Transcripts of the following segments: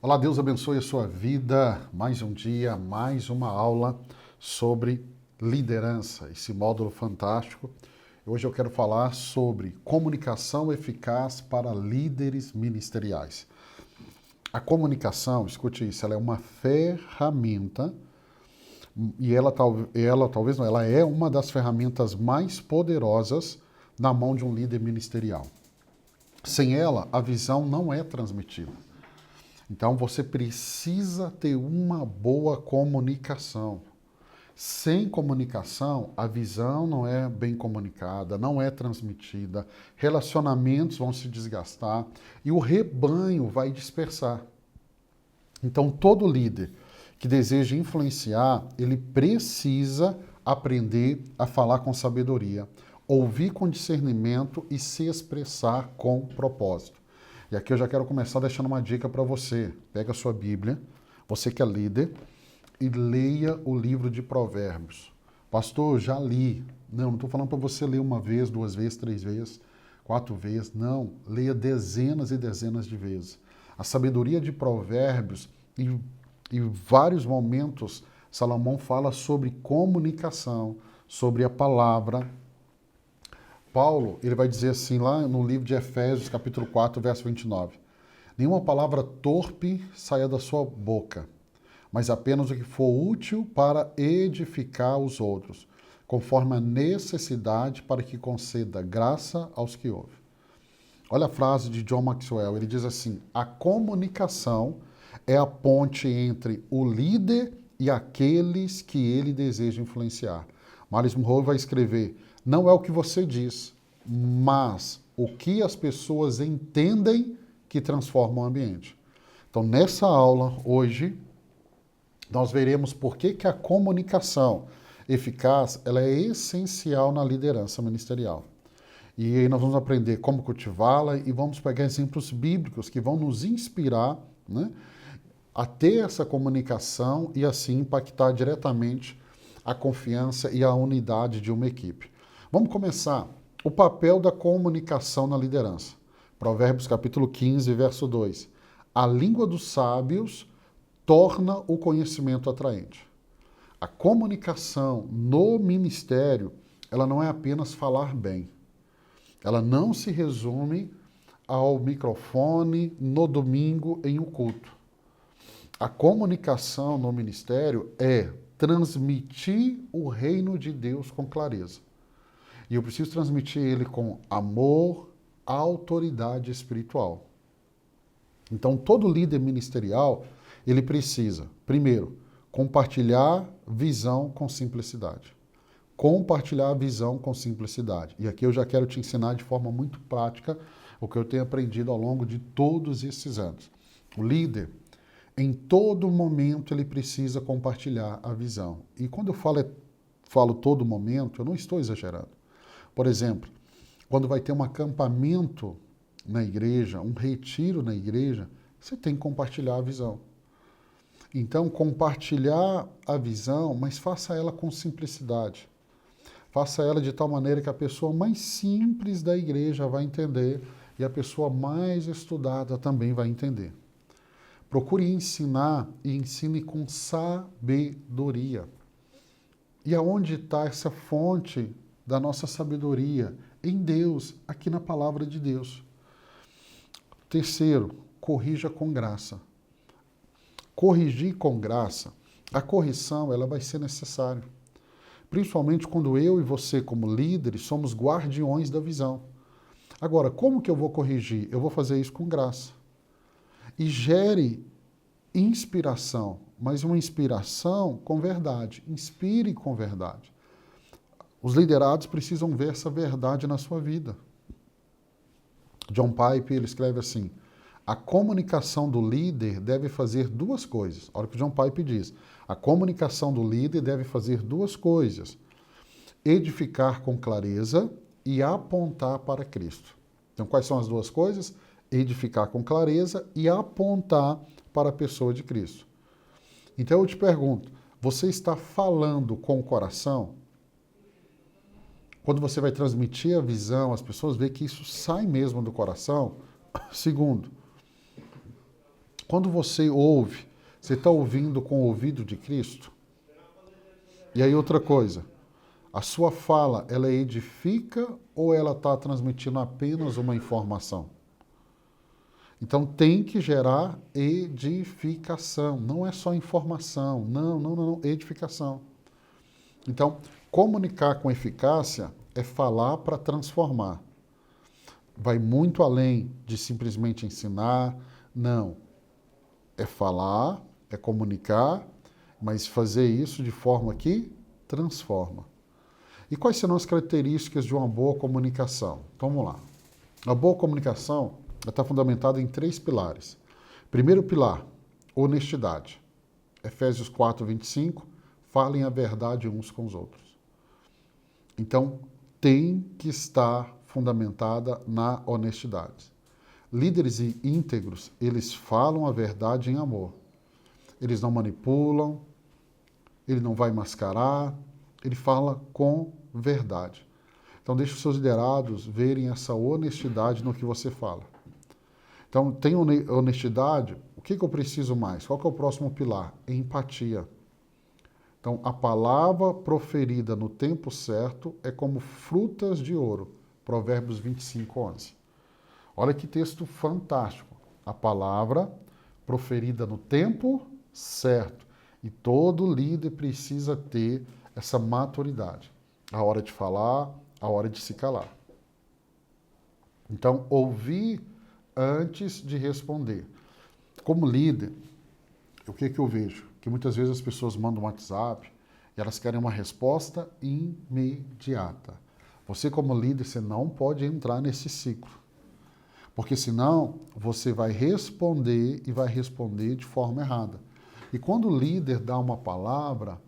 Olá, Deus abençoe a sua vida. Mais um dia, mais uma aula sobre liderança, esse módulo fantástico. Hoje eu quero falar sobre comunicação eficaz para líderes ministeriais. A comunicação, escute isso, ela é uma ferramenta e ela é uma das ferramentas mais poderosas na mão de um líder ministerial. Sem ela, a visão não é transmitida. Então você precisa ter uma boa comunicação. Sem comunicação, a visão não é bem comunicada, não é transmitida, relacionamentos vão se desgastar e o rebanho vai dispersar. Então todo líder que deseja influenciar, ele precisa aprender a falar com sabedoria, ouvir com discernimento e se expressar com propósito. E aqui eu já quero começar deixando uma dica para você. Pega a sua Bíblia, você que é líder, e leia o livro de Provérbios. Pastor, já li. Não estou falando para você ler uma vez, duas vezes, três vezes, quatro vezes. Não, leia dezenas e dezenas de vezes. A sabedoria de Provérbios, em vários momentos, Salomão fala sobre comunicação, sobre a palavra. Paulo, ele vai dizer assim lá no livro de Efésios, capítulo 4, verso 29. Nenhuma palavra torpe saia da sua boca, mas apenas o que for útil para edificar os outros, conforme a necessidade para que conceda graça aos que ouvem. Olha a frase de John Maxwell, ele diz assim: a comunicação é a ponte entre o líder e aqueles que ele deseja influenciar. Miles Monroe vai escrever: não é o que você diz, mas o que as pessoas entendem que transforma o ambiente. Então, nessa aula, hoje, nós veremos por que a comunicação eficaz ela é essencial na liderança ministerial. E aí nós vamos aprender como cultivá-la e vamos pegar exemplos bíblicos que vão nos inspirar, né, a ter essa comunicação e assim impactar diretamente a confiança e a unidade de uma equipe. Vamos começar. O papel da comunicação na liderança. Provérbios capítulo 15, verso 2. A língua dos sábios torna o conhecimento atraente. A comunicação no ministério, ela não é apenas falar bem. Ela não se resume ao microfone no domingo em um culto. A comunicação no ministério é transmitir o reino de Deus com clareza. E eu preciso transmitir ele com amor, autoridade espiritual. Então, todo líder ministerial, ele precisa, primeiro, compartilhar visão com simplicidade. Compartilhar a visão com simplicidade. E aqui eu já quero te ensinar de forma muito prática o que eu tenho aprendido ao longo de todos esses anos. O líder, em todo momento, ele precisa compartilhar a visão. E quando eu falo todo momento, eu não estou exagerando. Por exemplo, quando vai ter um acampamento na igreja, um retiro na igreja, você tem que compartilhar a visão. Então, compartilhar a visão, mas faça ela com simplicidade. Faça ela de tal maneira que a pessoa mais simples da igreja vai entender e a pessoa mais estudada também vai entender. Procure ensinar e ensine com sabedoria. E aonde está essa fonte da nossa sabedoria? Em Deus, aqui na palavra de Deus. Terceiro, corrija com graça. Corrigir com graça, a correção ela vai ser necessária. Principalmente quando eu e você, como líderes, somos guardiões da visão. Agora, como que eu vou corrigir? Eu vou fazer isso com graça. E gere inspiração, mas uma inspiração com verdade. Inspire com verdade. Os liderados precisam ver essa verdade na sua vida. John Piper, ele escreve assim: a comunicação do líder deve fazer duas coisas. Olha o que John Piper diz. A comunicação do líder deve fazer duas coisas: edificar com clareza e apontar para Cristo. Então, quais são as duas coisas? Edificar com clareza e apontar para a pessoa de Cristo. Então, eu te pergunto, você está falando com o coração? Quando você vai transmitir a visão, as pessoas veem que isso sai mesmo do coração. Segundo, Quando você ouve, você está ouvindo com o ouvido de Cristo? E aí outra coisa, a sua fala, ela edifica ou ela está transmitindo apenas uma informação? Então tem que gerar edificação, não é só informação, não, edificação. Então, comunicar com eficácia é falar para transformar. Vai muito além de simplesmente ensinar, não. É falar, é comunicar, mas fazer isso de forma que transforma. E quais serão as características de uma boa comunicação? Então, vamos lá. A boa comunicação está fundamentada em 3 pilares. Primeiro pilar, honestidade. Efésios 4, 25, falem a verdade uns com os outros. Então, tem que estar fundamentada na honestidade. Líderes íntegros, eles falam a verdade em amor. Eles não manipulam, ele não vai mascarar, ele fala com verdade. Então, deixe os seus liderados verem essa honestidade no que você fala. Então, tem honestidade, o que eu preciso mais? Qual que é o próximo pilar? Empatia. Então, a palavra proferida no tempo certo é como frutas de ouro. Provérbios 25, 11. Olha que texto fantástico. A palavra proferida no tempo certo. E todo líder precisa ter essa maturidade. A hora de falar, a hora de se calar. Então, ouvir antes de responder. Como líder, o que eu vejo? Que muitas vezes as pessoas mandam um WhatsApp e elas querem uma resposta imediata. Você, como líder, você não pode entrar nesse ciclo. Porque senão você vai responder e vai responder de forma errada. E quando o líder dá uma palavra,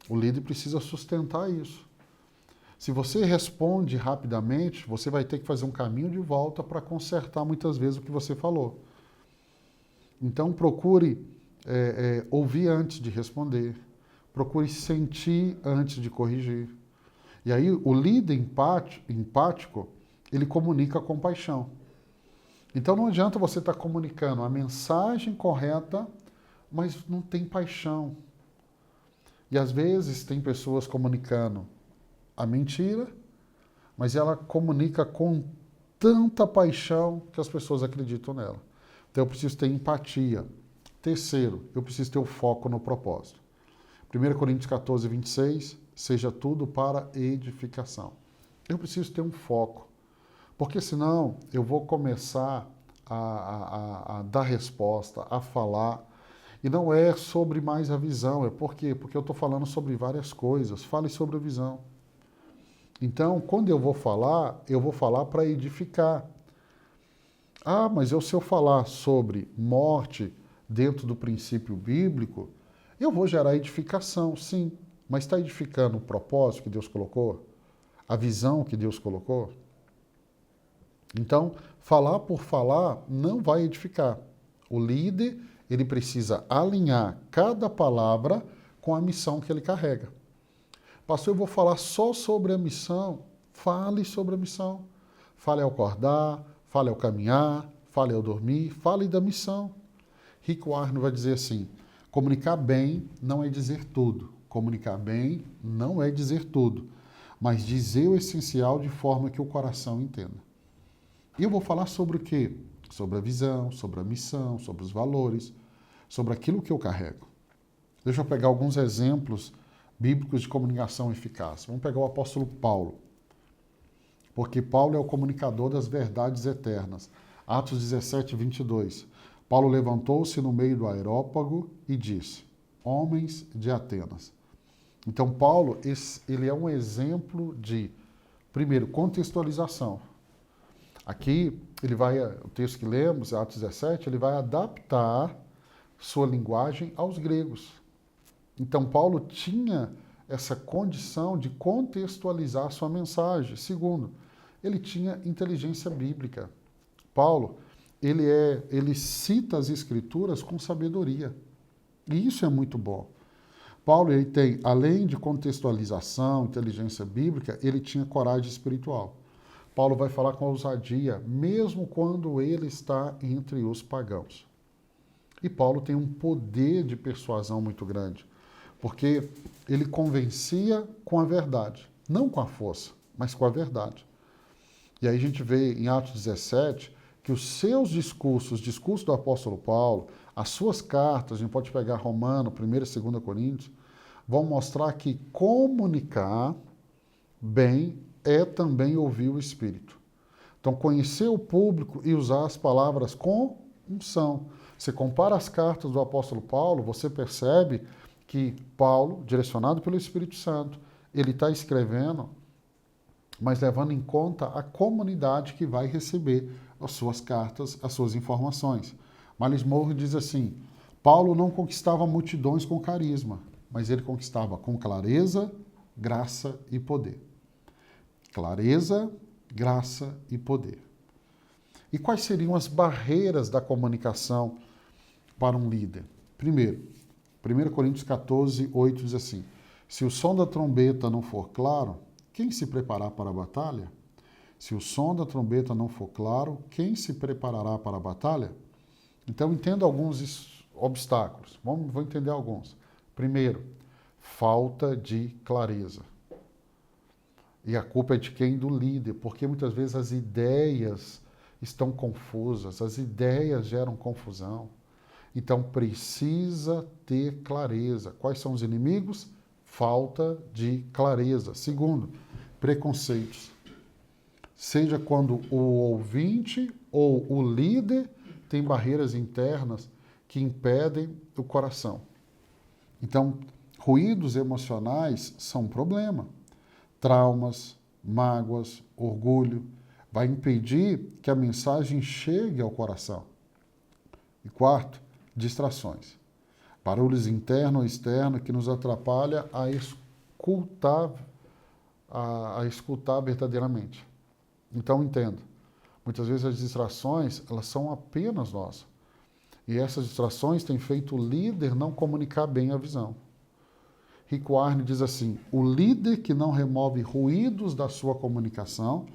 o líder precisa sustentar isso. Se você responde rapidamente, você vai ter que fazer um caminho de volta para consertar muitas vezes o que você falou. Então procure ouvir antes de responder. Procure sentir antes de corrigir. E aí o líder empático, ele comunica com paixão. Então não adianta você estar comunicando a mensagem correta, mas não tem paixão. E às vezes tem pessoas comunicando a mentira, mas ela comunica com tanta paixão que as pessoas acreditam nela. Então eu preciso ter empatia. Terceiro, eu preciso ter o foco no propósito. 1 Coríntios 14, 26, seja tudo para edificação. Eu preciso ter um foco, porque senão eu vou começar a dar resposta, a falar, e não é sobre mais a visão, é por quê? Porque eu estou falando sobre várias coisas, fale sobre a visão. Então, quando eu vou falar para edificar. Ah, mas se eu falar sobre morte dentro do princípio bíblico, eu vou gerar edificação, sim. Mas está edificando o propósito que Deus colocou? A visão que Deus colocou? Então, falar por falar não vai edificar. O líder, ele precisa alinhar cada palavra com a missão que ele carrega. Pastor, eu vou falar só sobre a missão. Fale sobre a missão. Fale ao acordar, fale ao caminhar, fale ao dormir, fale da missão. Rick Warren vai dizer assim, comunicar bem não é dizer tudo. Comunicar bem não é dizer tudo, mas dizer o essencial de forma que o coração entenda. E eu vou falar sobre o quê? Sobre a visão, sobre a missão, sobre os valores, sobre aquilo que eu carrego. Deixa eu pegar alguns exemplos bíblicos de comunicação eficaz. Vamos pegar o apóstolo Paulo, porque Paulo é o comunicador das verdades eternas. Atos 17, 22. Paulo levantou-se no meio do aerópago e disse, homens de Atenas. Então, Paulo, ele é um exemplo de, primeiro, contextualização. Aqui, o texto que lemos, Atos 17, ele vai adaptar sua linguagem aos gregos. Então, Paulo tinha essa condição de contextualizar sua mensagem. Segundo, ele tinha inteligência bíblica. Paulo, ele cita as escrituras com sabedoria. E isso é muito bom. Paulo, ele tem, além de contextualização, inteligência bíblica, ele tinha coragem espiritual. Paulo vai falar com ousadia, mesmo quando ele está entre os pagãos. E Paulo tem um poder de persuasão muito grande, porque ele convencia com a verdade, não com a força, mas com a verdade. E aí a gente vê em Atos 17 que os seus discursos, o discurso do apóstolo Paulo, as suas cartas, a gente pode pegar Romano, 1ª e 2ª Coríntios, vão mostrar que comunicar bem é também ouvir o Espírito. Então, conhecer o público e usar as palavras com unção. Você compara as cartas do apóstolo Paulo, você percebe que Paulo, direcionado pelo Espírito Santo, ele está escrevendo, mas levando em conta a comunidade que vai receber as suas cartas, as suas informações. Miles Monroe diz assim, Paulo não conquistava multidões com carisma, mas ele conquistava com clareza, graça e poder. Clareza, graça e poder. E quais seriam as barreiras da comunicação para um líder? Primeiro, 1 Coríntios 14, 8 diz assim, se o som da trombeta não for claro, quem se preparar para a batalha? Se o som da trombeta não for claro, quem se preparará para a batalha? Então, entenda alguns obstáculos. Vou entender alguns. Primeiro, falta de clareza. E a culpa é de quem? Do líder, porque muitas vezes as ideias estão confusas, as ideias geram confusão. Então, precisa ter clareza. Quais são os inimigos? Falta de clareza. Segundo, preconceitos. Seja quando o ouvinte ou o líder tem barreiras internas que impedem o coração. Então, ruídos emocionais são um problema. Traumas, mágoas, orgulho, vai impedir que a mensagem chegue ao coração. E quarto, distrações. Barulhos interno ou externo que nos atrapalha a escutar verdadeiramente. Então, entenda, muitas vezes as distrações, elas são apenas nossas. E essas distrações têm feito o líder não comunicar bem a visão. Rick Warren diz assim, o líder que não remove ruídos da sua comunicação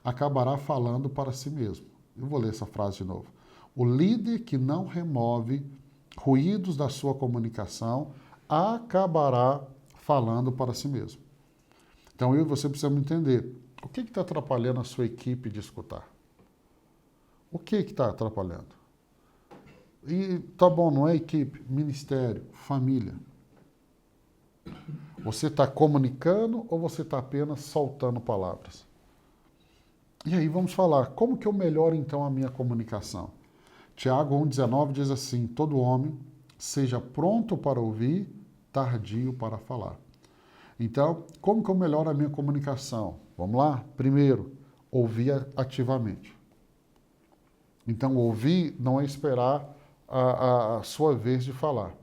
acabará falando para si mesmo. Eu vou ler essa frase de novo. O líder que não remove ruídos da sua comunicação acabará falando para si mesmo. Então, eu e você precisamos entender o que está atrapalhando a sua equipe de escutar. O que está atrapalhando? E tá bom, não é equipe, ministério, família. Você está comunicando ou você está apenas soltando palavras? E aí vamos falar, como que eu melhoro então a minha comunicação? Tiago 1,19 diz assim, todo homem seja pronto para ouvir, tardio para falar. Então, como que eu melhoro a minha comunicação? Vamos lá? Primeiro, ouvir ativamente. Então, ouvir não é esperar a sua vez de falar.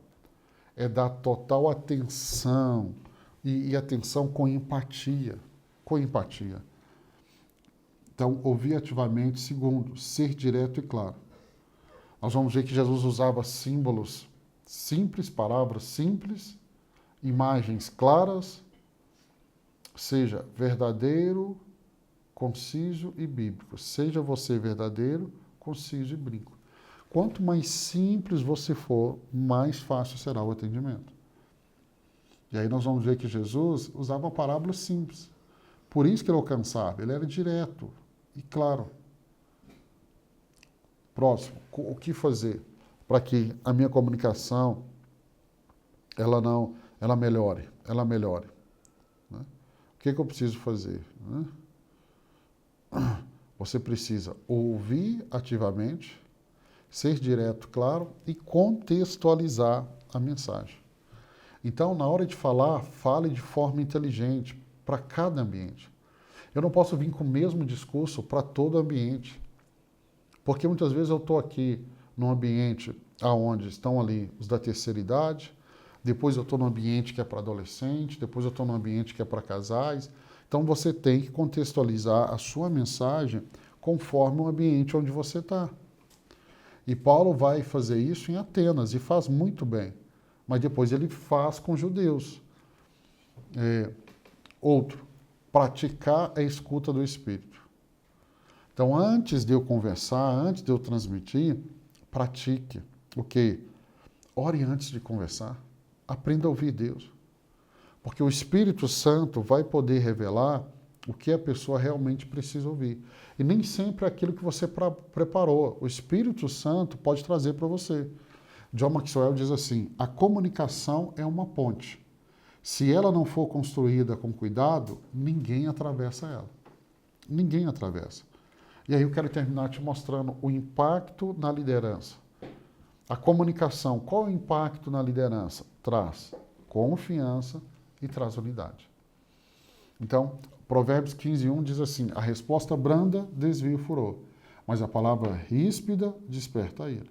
É dar total atenção e atenção com empatia. Com empatia. Então, ouvir ativamente. Segundo, ser direto e claro. Nós vamos ver que Jesus usava símbolos simples, palavras simples, imagens claras, seja verdadeiro, conciso e bíblico. Seja você verdadeiro, conciso e bíblico. Quanto mais simples você for, mais fácil será o atendimento. E aí nós vamos ver que Jesus usava parábolas simples. Por isso que ele alcançava, ele era direto e claro. Próximo, o que fazer para que a minha comunicação ela melhore? Né? O que eu preciso fazer? Né? Você precisa ouvir ativamente, ser direto, claro, e contextualizar a mensagem. Então, na hora de falar, fale de forma inteligente para cada ambiente. Eu não posso vir com o mesmo discurso para todo ambiente. Porque muitas vezes eu estou aqui num ambiente onde estão ali os da terceira idade, depois eu estou num ambiente que é para adolescente, depois eu estou num ambiente que é para casais. Então você tem que contextualizar a sua mensagem conforme o ambiente onde você está. E Paulo vai fazer isso em Atenas e faz muito bem. Mas depois ele faz com judeus. Outro, praticar a escuta do Espírito. Então, antes de eu conversar, antes de eu transmitir, pratique o quê? ore antes de conversar. Aprenda a ouvir Deus. Porque o Espírito Santo vai poder revelar o que a pessoa realmente precisa ouvir. E nem sempre é aquilo que você preparou. O Espírito Santo pode trazer para você. John Maxwell diz assim: a comunicação é uma ponte. Se ela não for construída com cuidado, ninguém atravessa ela. Ninguém atravessa. E aí eu quero terminar te mostrando o impacto na liderança. A comunicação, qual é o impacto na liderança? Traz confiança e traz unidade. Então, Provérbios 15:1 diz assim: a resposta branda desvia o furor, mas a palavra ríspida desperta a ira.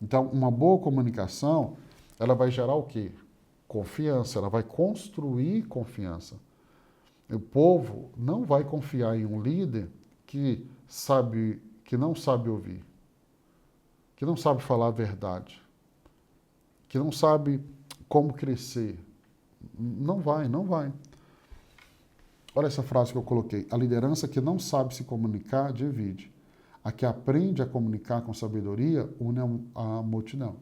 Então, uma boa comunicação, ela vai gerar o quê? Confiança, ela vai construir confiança. O povo não vai confiar em um líder que não sabe ouvir, que não sabe falar a verdade, que não sabe como crescer. Não vai. Olha essa frase que eu coloquei: a liderança que não sabe se comunicar divide. A que aprende a comunicar com sabedoria une a multidão.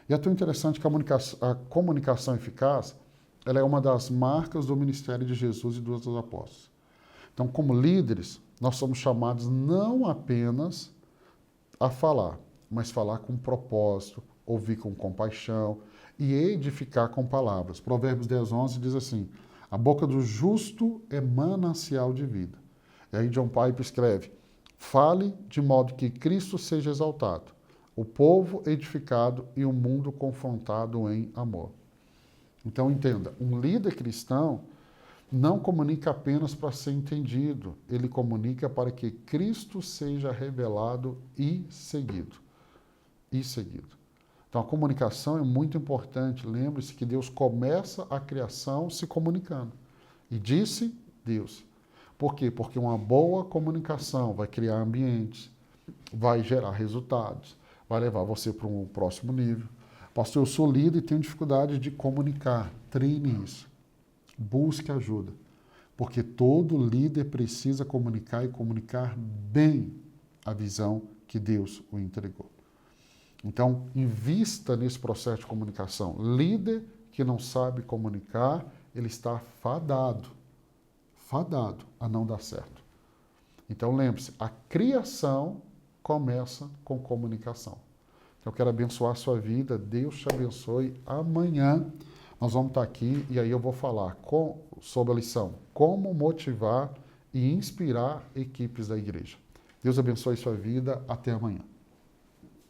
E é tão interessante que a comunicação eficaz, ela é uma das marcas do ministério de Jesus e dos apóstolos. Então, como líderes, nós somos chamados não apenas a falar, mas falar com propósito, ouvir com compaixão e edificar com palavras. Provérbios 10:11 diz assim: a boca do justo é manancial de vida. E aí John Piper escreve: fale de modo que Cristo seja exaltado, o povo edificado e o mundo confrontado em amor. Então entenda, um líder cristão não comunica apenas para ser entendido, ele comunica para que Cristo seja revelado e seguido. Então a comunicação é muito importante. Lembre-se que Deus começa a criação se comunicando. E disse Deus. Por quê? Porque uma boa comunicação vai criar ambientes, vai gerar resultados, vai levar você para um próximo nível. Pastor, eu sou líder e tenho dificuldade de comunicar. Treine isso. Busque ajuda. Porque todo líder precisa comunicar e comunicar bem a visão que Deus o entregou. Então, invista nesse processo de comunicação. Líder que não sabe comunicar, ele está fadado a não dar certo. Então, lembre-se, a criação começa com comunicação. Então, eu quero abençoar a sua vida, Deus te abençoe. Amanhã nós vamos estar aqui e aí eu vou falar sobre a lição como motivar e inspirar equipes da igreja. Deus abençoe sua vida, até amanhã.